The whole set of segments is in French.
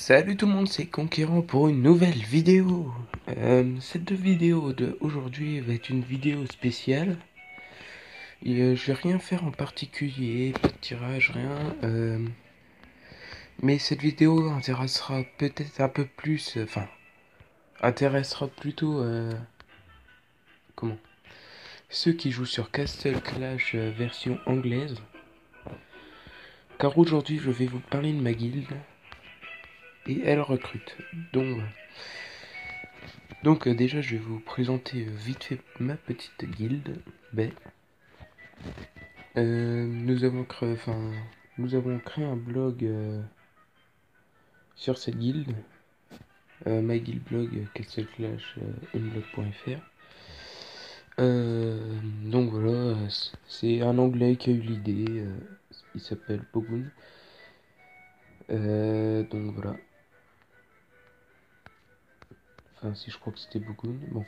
Salut tout le monde, c'est Conquérant pour une nouvelle vidéo. Cette vidéo de aujourd'hui va être une vidéo spéciale. Et, je vais rien faire en particulier, pas de tirage, rien. Mais cette vidéo intéressera peut-être un peu plus, intéressera plutôt, comment, ceux qui jouent sur Castle Clash version anglaise. Car aujourd'hui je vais vous parler de ma guilde. Et elle recrute. Donc déjà je vais vous présenter vite fait ma petite guilde. Ben, nous avons créé un blog sur cette guilde, my guild blog castle-clash-unblog.fr. Donc voilà, c'est un anglais qui a eu l'idée, il s'appelle Bogun. Donc voilà, enfin si je crois que c'était Bogun. Bon,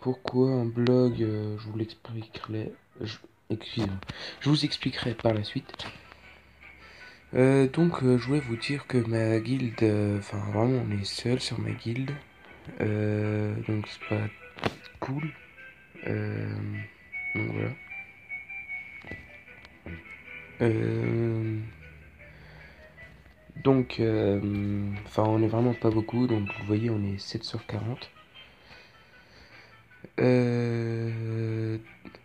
pourquoi un blog, je vous l'expliquerai. Excusez-moi, je vous expliquerai par la suite. Je voulais vous dire que ma guilde, vraiment on est seul sur ma guilde, donc c'est pas cool. Euh, donc voilà. Euh, on est vraiment pas beaucoup, donc vous voyez, on est 7 sur 40.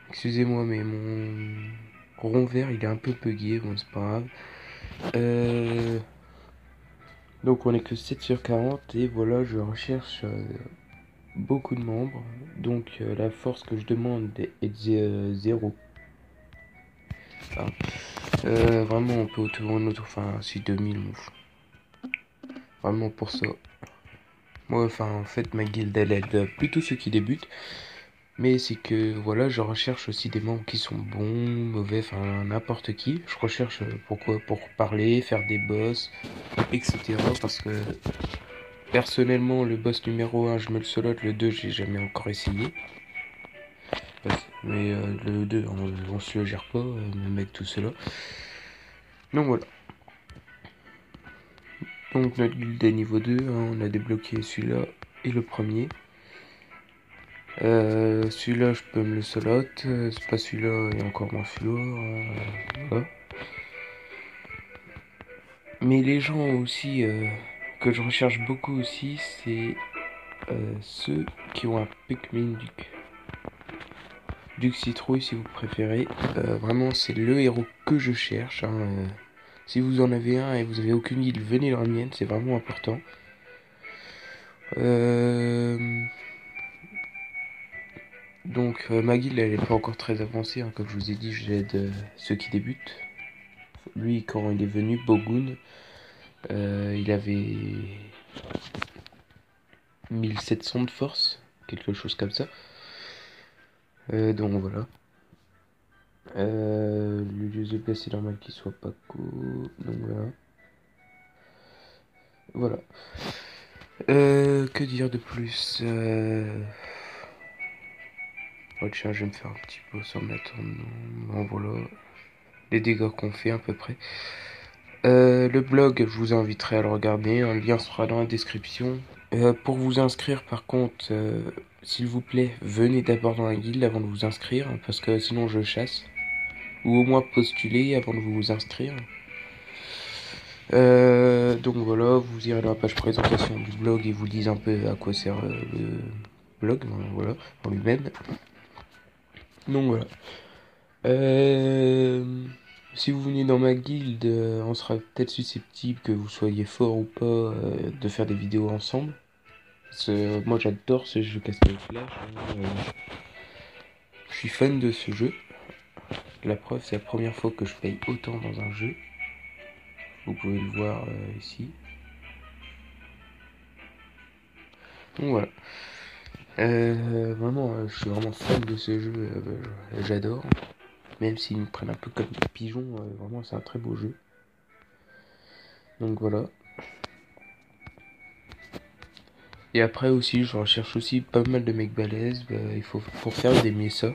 Excusez-moi, mais mon rond vert il est un peu bugué, bon c'est pas grave. Donc on est que 7 sur 40 et voilà, je recherche beaucoup de membres, donc la force que je demande est de 0. Enfin, vraiment on peut tourner autour, enfin si 2000, vraiment pour ça. Moi en fait ma guilde elle aide plutôt ceux qui débutent, mais c'est que voilà, je recherche aussi des membres qui sont bons, mauvais, enfin n'importe qui. Je recherche pourquoi, pour parler, faire des boss, etc. Parce que personnellement le boss numéro 1 je me le solote, le 2 j'ai jamais encore essayé. Mais le 2 on se le gère pas, le mec tout seul. Donc voilà. Donc notre guilde est niveau 2, hein, on a débloqué celui-là et le premier. Celui-là je peux me le solote, c'est pas celui-là et encore moins celui-là. Voilà. Mais les gens aussi que je recherche beaucoup aussi, c'est ceux qui ont un Pikmin Duc Citrouille si vous préférez. Vraiment c'est le héros que je cherche. Hein, si vous en avez un et vous avez aucune guilde, venez dans la mienne, c'est vraiment important. Ma guilde elle est pas encore très avancée, hein, comme je vous ai dit, j'aide ceux qui débutent. Lui quand il est venu, Bogun, il avait 1700 de force, quelque chose comme ça. Donc voilà. Le lieu de place c'est normal qu'il soit pas cool. Donc voilà. Voilà. Que dire de plus oh tiens, je vais me faire un petit peu en attendant. Bon voilà. Les dégâts qu'on fait à peu près. Le blog, je vous inviterai à le regarder. Un lien sera dans la description. Pour vous inscrire, par contre, s'il vous plaît, venez d'abord dans la guilde avant de vous inscrire, parce que sinon je chasse. Ou au moins postuler avant de vous inscrire. Donc voilà, vous irez dans la page présentation du blog et vous disent un peu à quoi sert le blog, voilà, en lui-même. Donc voilà. Si vous venez dans ma guilde, on sera peut-être susceptible, que vous soyez fort ou pas, de faire des vidéos ensemble. Parce que moi j'adore ce jeu Castle Clash. Je suis fan de ce jeu. La preuve, c'est la première fois que je paye autant dans un jeu. Vous pouvez le voir ici. Donc voilà. Vraiment, je suis vraiment fan de ce jeu. J'adore. Même s'ils nous prennent un peu comme des pigeons, vraiment c'est un très beau jeu. Donc voilà. Et après aussi, je recherche aussi pas mal de mecs balèzes. Il faut pour faire des ça.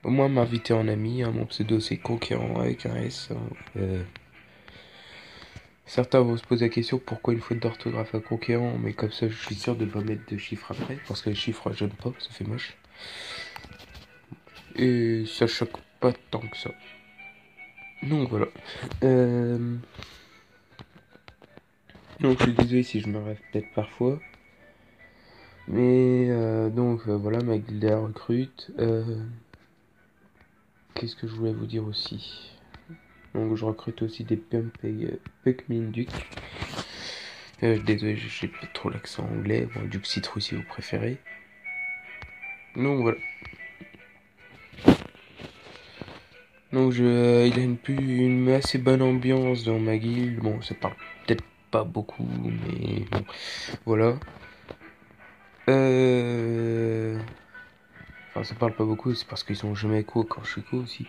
Au moins m'inviter en ami. Hein, mon pseudo c'est Conquérant avec un S. Hein. Certains vont se poser la question pourquoi une faute d'orthographe à conquérant, mais comme ça je suis sûr de ne pas mettre de chiffres après, parce que les chiffres j'aime pas, ça fait moche. Et ça choque pas tant que ça. Donc voilà. Donc je suis désolé si je me répète parfois. Mais donc voilà, ma guilde recrute. Qu'est-ce que je voulais vous dire aussi? Donc je recrute aussi des Pump et Puckmin Duke. Désolé, j'ai pas trop l'accent anglais. Bon, Duke Citrouille si vous préférez. Donc voilà. Donc il a une assez bonne ambiance dans ma guilde. Bon, ça parle peut-être pas beaucoup, mais bon, voilà. Enfin, ça parle pas beaucoup, c'est parce qu'ils sont jamais co quand je suis co aussi.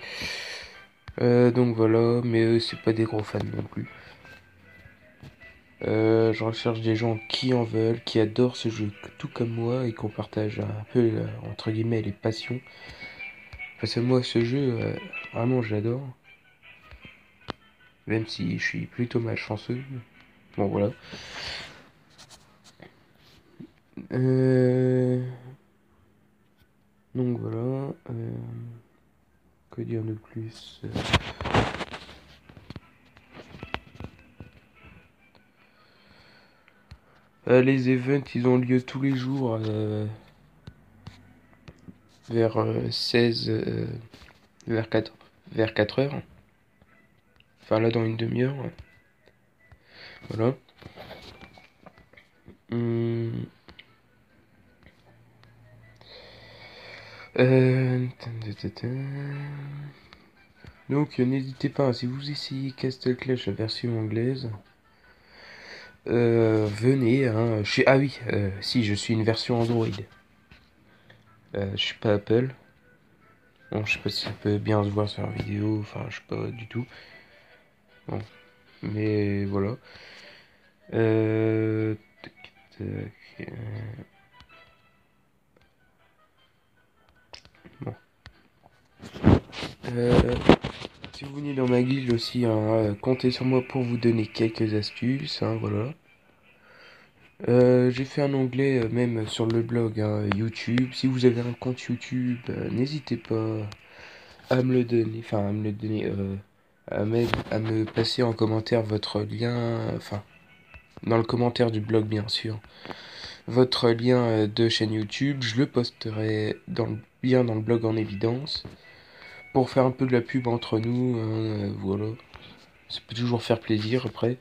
Donc voilà, mais eux, c'est pas des gros fans non plus. Je recherche des gens qui en veulent, qui adorent ce jeu tout comme moi et qu'on partage un peu, entre guillemets, les passions. Parce que moi, ce jeu, vraiment, j'adore. Même si je suis plutôt malchanceux. Bon, voilà. Donc voilà. Que dire de plus? Les events, ils ont lieu tous les jours vers 16, vers 4 heures. Enfin là dans une demi-heure. Voilà. Hum, Donc n'hésitez pas, si vous essayez Castle Clash la version anglaise, venez. Hein, ah oui, si je suis une version Android. Je suis pas Apple. Bon, je sais pas si ça peut bien se voir sur la vidéo, enfin je sais pas du tout. Bon, mais voilà. Tac, tac, bon. Si vous venez dans ma guilde aussi, hein, comptez sur moi pour vous donner quelques astuces, hein, voilà. J'ai fait un onglet même sur le blog hein, YouTube. Si vous avez un compte YouTube, n'hésitez pas à me le donner, enfin à me le donner, à me passer en commentaire votre lien, enfin dans le commentaire du blog bien sûr, votre lien de chaîne YouTube. Je le posterai bien dans le blog en évidence pour faire un peu de la pub entre nous. Hein, voilà, ça peut toujours faire plaisir après.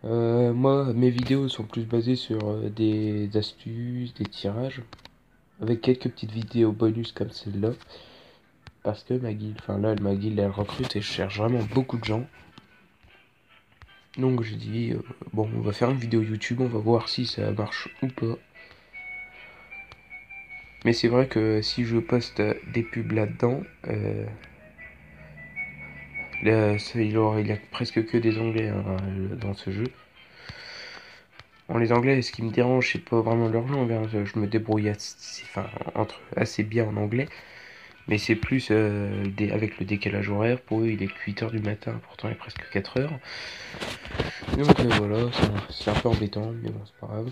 Moi, mes vidéos sont plus basées sur des astuces, des tirages, avec quelques petites vidéos bonus comme celle-là. Parce que ma guilde, enfin là, ma guilde, elle recrute et je cherche vraiment beaucoup de gens. Donc j'ai dit, bon, on va faire une vidéo YouTube, on va voir si ça marche ou pas. Mais c'est vrai que si je poste des pubs là-dedans, il y a presque que des anglais hein, dans ce jeu. Bon, les anglais, ce qui me dérange, c'est pas vraiment leur langue. Hein. Je me débrouille assez bien en anglais. Mais c'est plus avec le décalage horaire. Pour eux, il est 8 heures du matin, pourtant il est presque 4 heures. Donc voilà, c'est un peu embêtant, mais bon, c'est pas grave.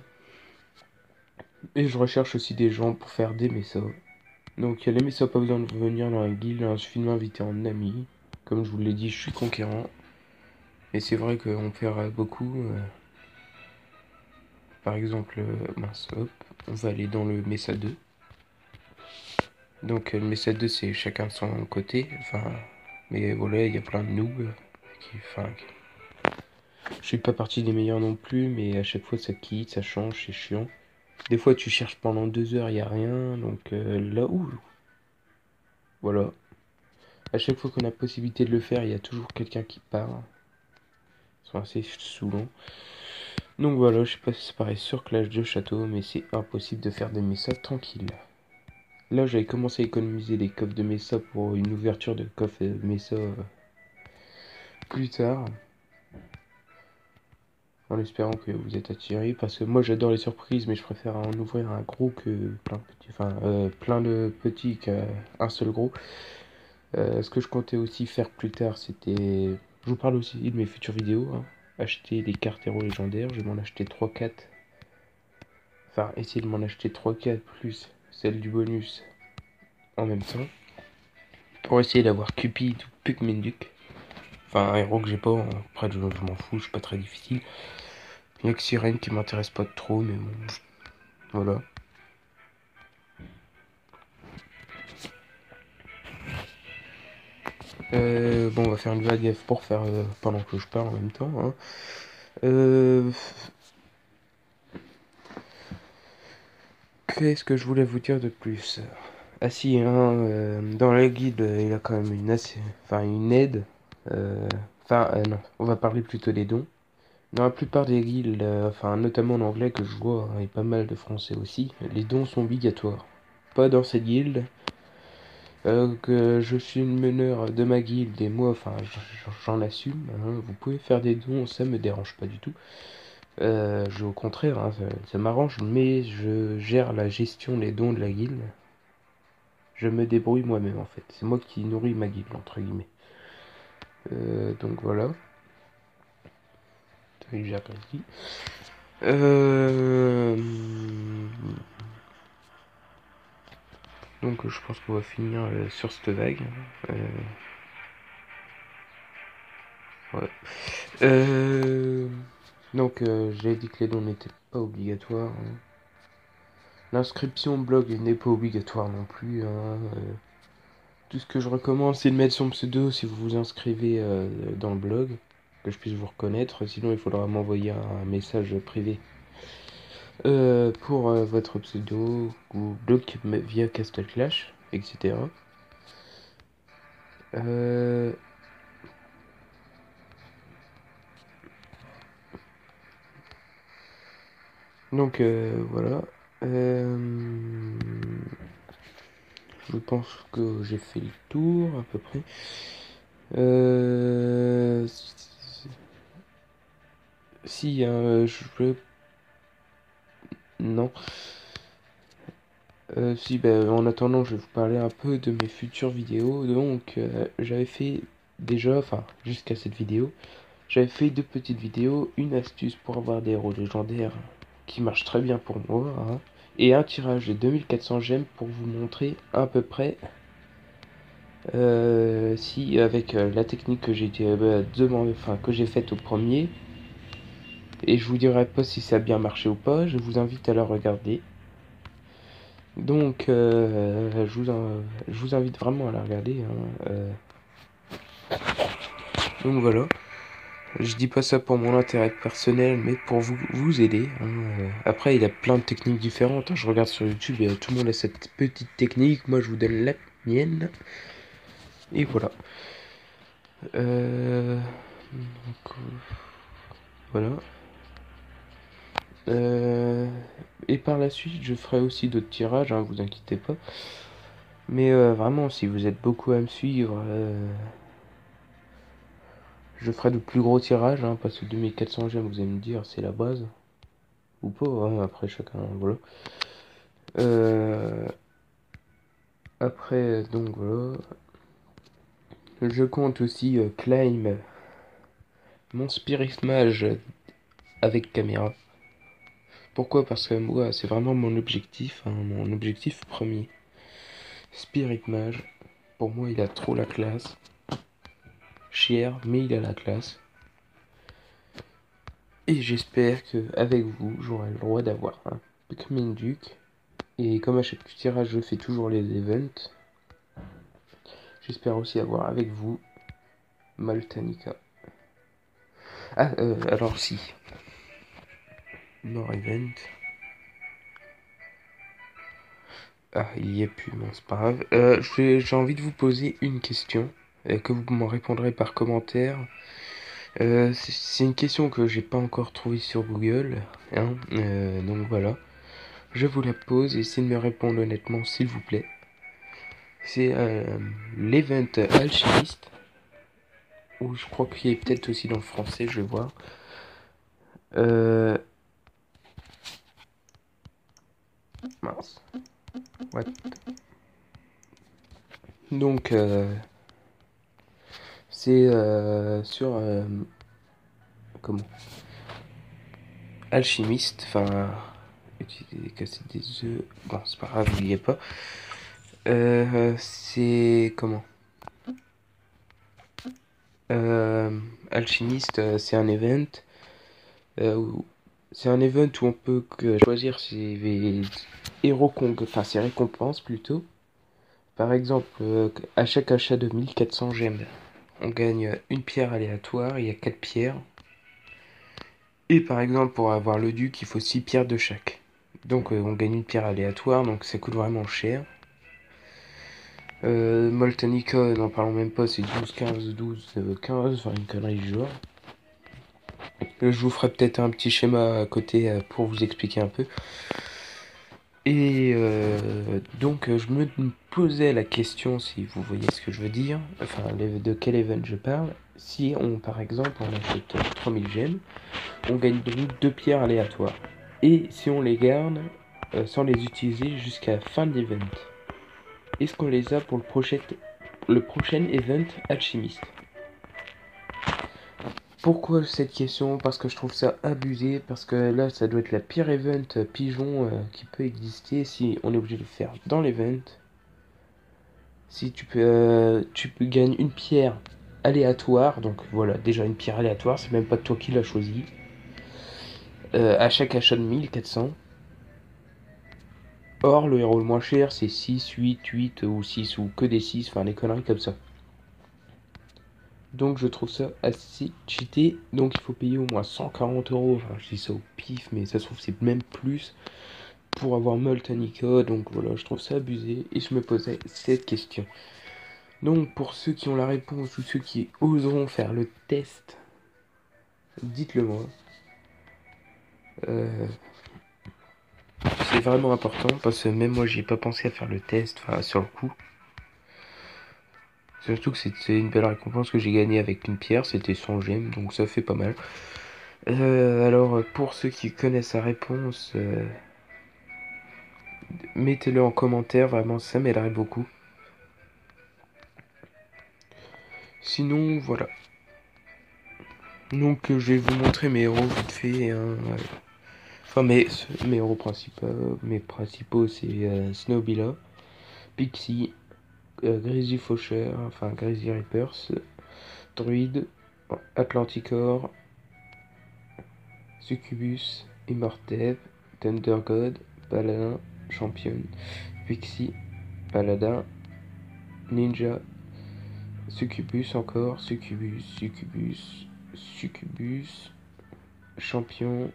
Et je recherche aussi des gens pour faire des messas. Donc les messas, pas besoin de venir dans la guilde, il suffit de m'inviter en ami. Comme je vous l'ai dit, je suis conquérant. Et c'est vrai qu'on perd beaucoup. Par exemple, mince, hop, on va aller dans le Mesa 2. Donc le Mesa 2 c'est chacun de son côté. Enfin, mais voilà, il y a plein de noobs je suis pas partie des meilleurs non plus, mais à chaque fois ça quitte, ça change, c'est chiant. Des fois tu cherches pendant 2 heures, il y a rien, donc là où voilà. À chaque fois qu'on a possibilité de le faire, il y a toujours quelqu'un qui part. Ils sont assez saoulants. Donc voilà, je sais pas si c'est pareil sur Clash de Château, mais c'est impossible de faire des messages tranquilles. Là, j'avais commencé à économiser les coffres de Mesa pour une ouverture de coffre Mesa plus tard. En espérant que vous êtes attirés. Parce que moi, j'adore les surprises, mais je préfère en ouvrir un gros que plein de petits. Enfin, plein de petits qu'un seul gros. Ce que je comptais aussi faire plus tard, c'était. Je vous parle aussi de mes futures vidéos. Hein. acheter des cartes héros légendaires. Je vais m'en acheter 3-4. Enfin, essayer de m'en acheter 3-4 plus celle du bonus en même temps. Pour essayer d'avoir Cupid ou Puckmenduk. Enfin, un héros que j'ai pas. Après, je m'en fous, c'est pas très difficile. Il y a que Sirène qui m'intéresse pas trop, mais bon. Voilà. Bon, on va faire une vague F pour faire pendant que je parle en même temps. Hein. Qu'est-ce que je voulais vous dire de plus? Ah si, hein, dans la guide, il y a quand même une aide. Non, on va parler plutôt des dons. Dans la plupart des guildes, notamment en anglais que je vois, hein, et pas mal de français aussi, les dons sont obligatoires. Pas dans cette guilde. Que je suis une meneur de ma guilde et moi, j'en assume. Hein, vous pouvez faire des dons, ça me dérange pas du tout. Au contraire, hein, ça m'arrange, mais je gère la gestion des dons de la guilde. Je me débrouille moi-même en fait. C'est moi qui nourris ma guilde, entre guillemets. Donc voilà. J'ai appris. Donc je pense qu'on va finir sur cette vague. Ouais. J'ai dit que les dons n'étaient pas obligatoires. Hein. L'inscription blog n'est pas obligatoire non plus. Hein. Tout ce que je recommande, c'est de mettre son pseudo si vous vous inscrivez dans le blog, que je puisse vous reconnaître. Sinon, il faudra m'envoyer un message privé pour votre pseudo ou blog via Castle Clash, etc. Voilà. Je pense que j'ai fait le tour à peu près. Si, je veux... Non. Si, en attendant, je vais vous parler un peu de mes futures vidéos. Donc, j'avais fait déjà, jusqu'à cette vidéo, j'avais fait deux petites vidéos. Une astuce pour avoir des héros légendaires qui marche très bien pour moi. Hein, et un tirage de 2400 gemmes pour vous montrer à peu près si avec la technique que que j'ai faite au premier. Et je vous dirai pas si ça a bien marché ou pas. Je vous invite à la regarder. Donc, je vous invite vraiment à la regarder. Hein, Donc voilà. Je dis pas ça pour mon intérêt personnel, mais pour vous aider. Hein. Après, il y a plein de techniques différentes. Hein. Je regarde sur YouTube et tout le monde a cette petite technique. Moi, je vous donne la mienne. Et voilà. Donc, voilà. Et par la suite, je ferai aussi d'autres tirages, hein, vous inquiétez pas. Mais vraiment, si vous êtes beaucoup à me suivre, je ferai de plus gros tirages, hein, parce que 2400 gemmes, vous allez me dire, c'est la base. Ou pas, hein, après chacun, voilà. Après, donc voilà. Je compte aussi claim mon Spirit Mage avec caméra. Pourquoi? Parce que moi, c'est vraiment mon objectif, hein, mon objectif premier. Spirit Mage, pour moi, il a trop la classe. Cher, mais il a la classe. Et j'espère que avec vous, j'aurai le droit d'avoir un Puckmenduk. Et comme à chaque tirage, je fais toujours les events. J'espère aussi avoir avec vous Maltanica. Ah, alors si. More event. Ah, il y est plus, bon, c'est pas grave. J'ai envie de vous poser une question. Que vous m'en répondrez par commentaire. C'est une question que j'ai pas encore trouvée sur Google. Hein, donc voilà. Je vous la pose et essayez de me répondre honnêtement, s'il vous plaît. C'est l'event alchimiste. Ou je crois qu'il est peut-être aussi dans le français, je vais voir. Mince. What? Donc, c'est sur comment, alchimiste, enfin, casser des œufs, bon c'est pas grave, il y est pas. C'est comment, alchimiste, c'est un event. C'est un event où on peut choisir ses héros enfin ses récompenses plutôt. Par exemple, à chaque achat de 1400 gemmes, on gagne une pierre aléatoire, il y a 4 pierres. Et par exemple, pour avoir le duc, il faut 6 pierres de chaque. Donc on gagne une pierre aléatoire, donc ça coûte vraiment cher. Moltenica, n'en parlons même pas, c'est 12, 15, 12, 15, enfin une connerie du genre. Je vous ferai peut-être un petit schéma à côté pour vous expliquer un peu. Et donc je me posais la question, si vous voyez ce que je veux dire, enfin de quel event je parle. Si on, par exemple, on achète 3000 gemmes, on gagne donc 2 pierres aléatoires. Et si on les garde sans les utiliser jusqu'à la fin de l'event, est-ce qu'on les a pour le prochain event alchimiste? Pourquoi cette question? Parce que je trouve ça abusé, parce que là ça doit être la pire event pigeon qui peut exister si on est obligé de le faire dans l'event. Si tu peux gagner une pierre aléatoire, donc voilà, déjà une pierre aléatoire, c'est même pas toi qui l'as choisi, à chaque achat de 1400. Or, le héros le moins cher, c'est 6, 8 ou 6, ou que des 6, enfin des conneries comme ça. Donc je trouve ça assez cheaté, donc il faut payer au moins 140 euros, enfin je dis ça au pif, mais ça se trouve c'est même plus pour avoir Moltenica, donc voilà, je trouve ça abusé, et je me posais cette question. Donc pour ceux qui ont la réponse, ou ceux qui oseront faire le test, dites-le moi. Euh, c'est vraiment important, parce que même moi j'y ai pas pensé à faire le test, enfin sur le coup. Surtout que c'était une belle récompense que j'ai gagnée avec une pierre, c'était 100 gemmes, donc ça fait pas mal. Alors, pour ceux qui connaissent la réponse, mettez-le en commentaire, vraiment ça m'aiderait beaucoup. Sinon, voilà. Donc, je vais vous montrer mes héros vite fait. Hein, voilà. Enfin, mes héros principaux, c'est Snowbilla, Pixie, Grizzly Faucheur, enfin Grizzly Reapers, Druid, Atlanticor, Succubus, Immortep, Thunder God, Paladin, Champion, Pixie, Paladin, Ninja, Succubus encore, Succubus, Champion,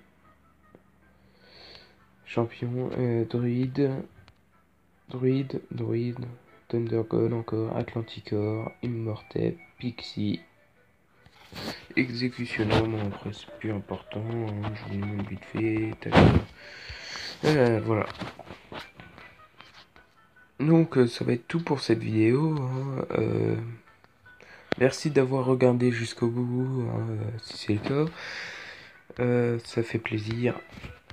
Druide, Thunder God encore, Atlanticor, Immortep, Pixie, Exécutionnaire, bon après c'est plus important, hein, je vous le montre vite fait, voilà. Donc ça va être tout pour cette vidéo. Hein. Merci d'avoir regardé jusqu'au bout, hein, si c'est le cas. Ça fait plaisir.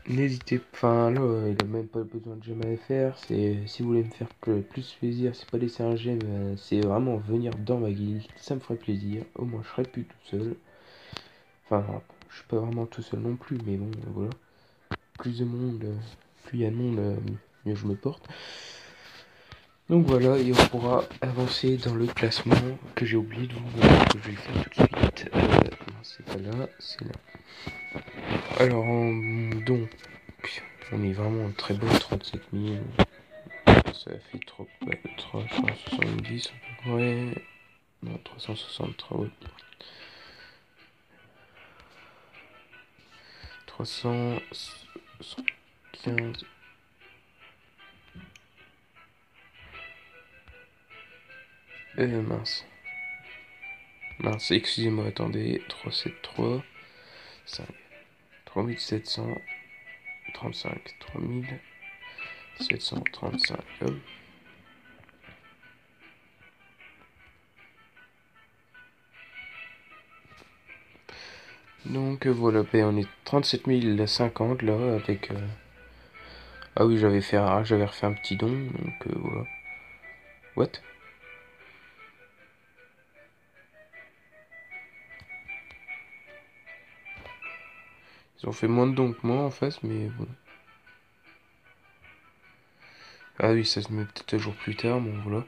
N'hésitez pas, là, il a même pas besoin de j'aime à faire. Si vous voulez me faire plus plaisir, c'est pas laisser un j'aime, c'est vraiment venir dans ma guilde. Ça me ferait plaisir. Au moins, je serais plus tout seul. Enfin, je suis pas vraiment tout seul non plus, mais bon, voilà. Plus de monde, plus il y a de monde, mieux je me porte. Donc voilà, et on pourra avancer dans le classement que j'ai oublié de vous montrer, que je vais faire tout de suite. Non, c'est pas là, c'est là. Alors, donc, on est vraiment très bon, 37 000. Ça fait trop, 370 à peu près. Non, 363, oui. 315. Mince. Mince, excusez-moi, attendez. 373, 5, 3735, 3735. Hop. Donc voilà, on est 37 050 là avec. Ah oui, j'avais refait un petit don, donc voilà. What? Ils ont fait moins de dons que moi en face, mais bon. Ah oui, ça se met peut-être un jour plus tard, bon voilà.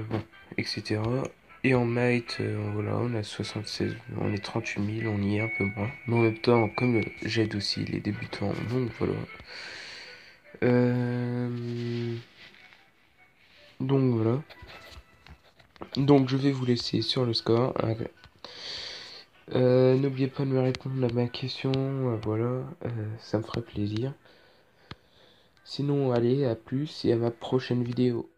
Bon, etc. Et en might, voilà, on a 76, on est 38 000, on y est un peu moins. Mais en même temps, comme j'aide aussi les débutants, donc voilà. Euh, donc voilà. Donc je vais vous laisser sur le score. N'oubliez pas de me répondre à ma question, voilà, ça me ferait plaisir. Sinon, allez, à plus et à ma prochaine vidéo.